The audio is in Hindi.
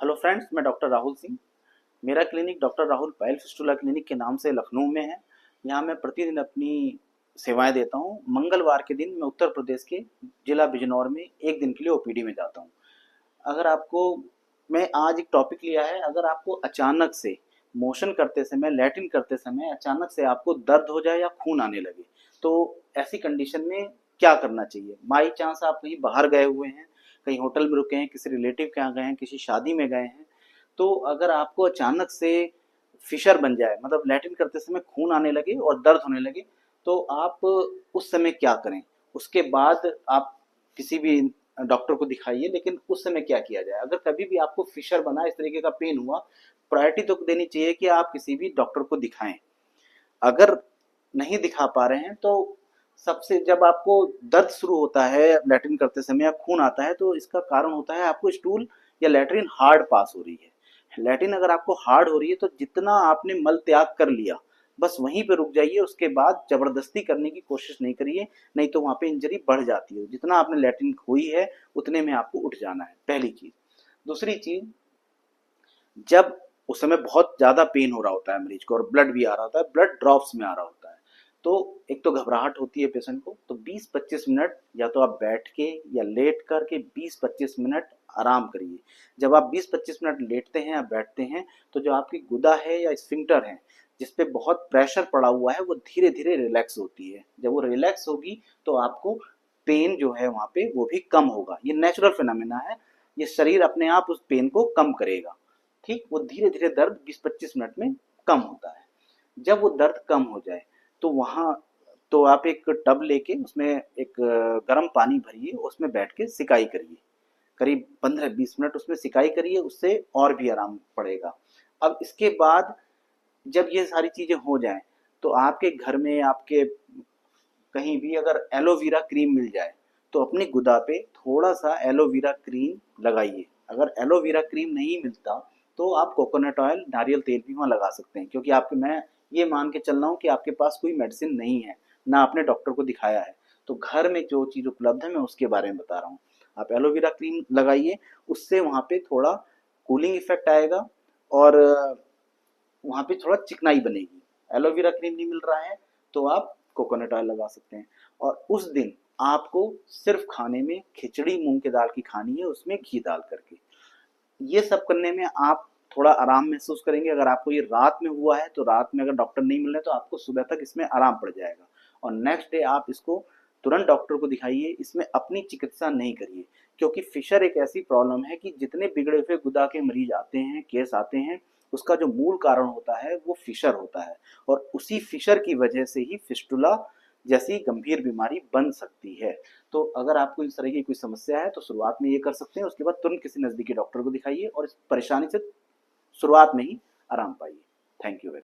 हेलो फ्रेंड्स, मैं डॉक्टर राहुल सिंह। मेरा क्लिनिक डॉक्टर राहुल पायल फिस्टुला क्लिनिक के नाम से लखनऊ में है। यहाँ मैं प्रतिदिन अपनी सेवाएं देता हूँ। मंगलवार के दिन मैं उत्तर प्रदेश के जिला बिजनौर में एक दिन के लिए ओपीडी में जाता हूँ। अगर आपको मैं आज एक टॉपिक लिया है, अगर आपको अचानक से मोशन करते समय, लैट्रिन करते समय अचानक से आपको दर्द हो जाए या खून आने लगे, तो ऐसी कंडीशन में क्या करना चाहिए। बाई चांस आप कहीं बाहर गए हुए हैं, कहीं होटल में रुके हैं, किसी रिलेटिव के यहाँ गए हैं, किसी शादी में गए हैं, तो अगर आपको अचानक से फिशर बन जाए, मतलब लैट्रिन करते समय खून आने लगे और दर्द होने लगे, तो आप उस समय क्या करें। उसके बाद आप किसी भी डॉक्टर को दिखाइए, लेकिन उस समय क्या किया जाए। अगर कभी भी आपको फिशर बना, इस तरीके का पेन हुआ, प्रायोरिटी तो देनी चाहिए कि आप किसी भी डॉक्टर को दिखाएं। अगर नहीं दिखा पा रहे हैं तो सबसे, जब आपको दर्द शुरू होता है लैट्रिन करते समय या खून आता है, तो इसका कारण होता है आपको स्टूल या लैट्रिन हार्ड पास हो रही है। लैट्रिन अगर आपको हार्ड हो रही है तो जितना आपने मल त्याग कर लिया बस वहीं पे रुक जाइए। उसके बाद जबरदस्ती करने की कोशिश नहीं करिए, नहीं तो वहां पे इंजरी बढ़ जाती है। जितना आपने लैट्रिन खोई है उतने में आपको उठ जाना है, पहली चीज। दूसरी चीज, जब उस समय बहुत ज़्यादा पेन हो रहा होता है मरीज को और ब्लड भी आ रहा होता है, ब्लड ड्रॉप्स में आ रहा होता है, तो एक तो घबराहट होती है पेशेंट को, तो 20-25 मिनट या तो आप बैठ के या लेट करके 20-25 मिनट आराम करिए। जब आप 20-25 मिनट लेटते हैं या बैठते हैं, तो जो आपकी गुदा है या स्फिंक्टर है जिस पे बहुत प्रेशर पड़ा हुआ है, वो धीरे धीरे रिलैक्स होती है। जब वो रिलैक्स होगी तो आपको पेन जो है वहाँ पे वो भी कम होगा। ये नेचुरल फिनोमेना है, ये शरीर अपने आप उस पेन को कम करेगा। ठीक, वो धीरे धीरे दर्द 20-25 मिनट में कम होता है। जब वो दर्द कम हो जाए तो वहाँ, तो आप एक टब लेके उसमें एक गर्म पानी भरिए, उसमें बैठ के सिकाई करिए। करीब 15-20 मिनट उसमें सिकाई करिए, उससे और भी आराम पड़ेगा। अब इसके बाद जब ये सारी चीजें हो जाएं, तो आपके घर में, आपके कहीं भी अगर एलोवेरा क्रीम मिल जाए तो अपनी गुदा पे थोड़ा सा एलोवेरा क्रीम लगाइए। अगर एलोवेरा क्रीम नहीं मिलता तो आप कोकोनट ऑयल, नारियल तेल भी वहाँ लगा सकते हैं, क्योंकि आपके, मैं ये मान के चल रहा हूँ कि आपके पास कोई मेडिसिन नहीं है, ना आपने डॉक्टर को दिखाया है, तो घर में जो चीज़ उपलब्ध है मैं उसके बारे में बता रहा हूँ। आप एलोवेरा क्रीम लगाइए, उससे वहाँ पे थोड़ा कूलिंग इफेक्ट आएगा और वहाँ पे थोड़ा चिकनाई बनेगी। एलोवेरा क्रीम नहीं मिल रहा है तो आप कोकोनट ऑयल लगा सकते हैं। और उस दिन आपको सिर्फ खाने में खिचड़ी मूंग की दाल की खानी है, उसमें घी डाल करके। ये सब करने में आप थोड़ा आराम महसूस करेंगे। अगर आपको ये रात में हुआ है तो रात में अगर डॉक्टर नहीं मिल रहे तो आपको सुबह तक इसमें आराम पड़ जाएगा। और नेक्स्ट डे आप इसको तुरंत डॉक्टर को दिखाइए, इसमें अपनी चिकित्सा नहीं करिए। क्योंकि फिशर एक ऐसी प्रॉब्लम है कि जितने बिगड़े हुए गुदा के मरीज आते हैं, केस आते हैं, उसका जो मूल कारण होता है वो फिशर होता है। और उसी फिशर की वजह से ही फिस्टुला जैसी गंभीर बीमारी बन सकती है। तो अगर आपको इस तरह की कोई समस्या है तो शुरुआत में ये कर सकते हैं, उसके बाद तुरंत किसी नज़दीकी डॉक्टर को दिखाइए और इस परेशानी से शुरुआत में ही आराम पाइए। Thank you.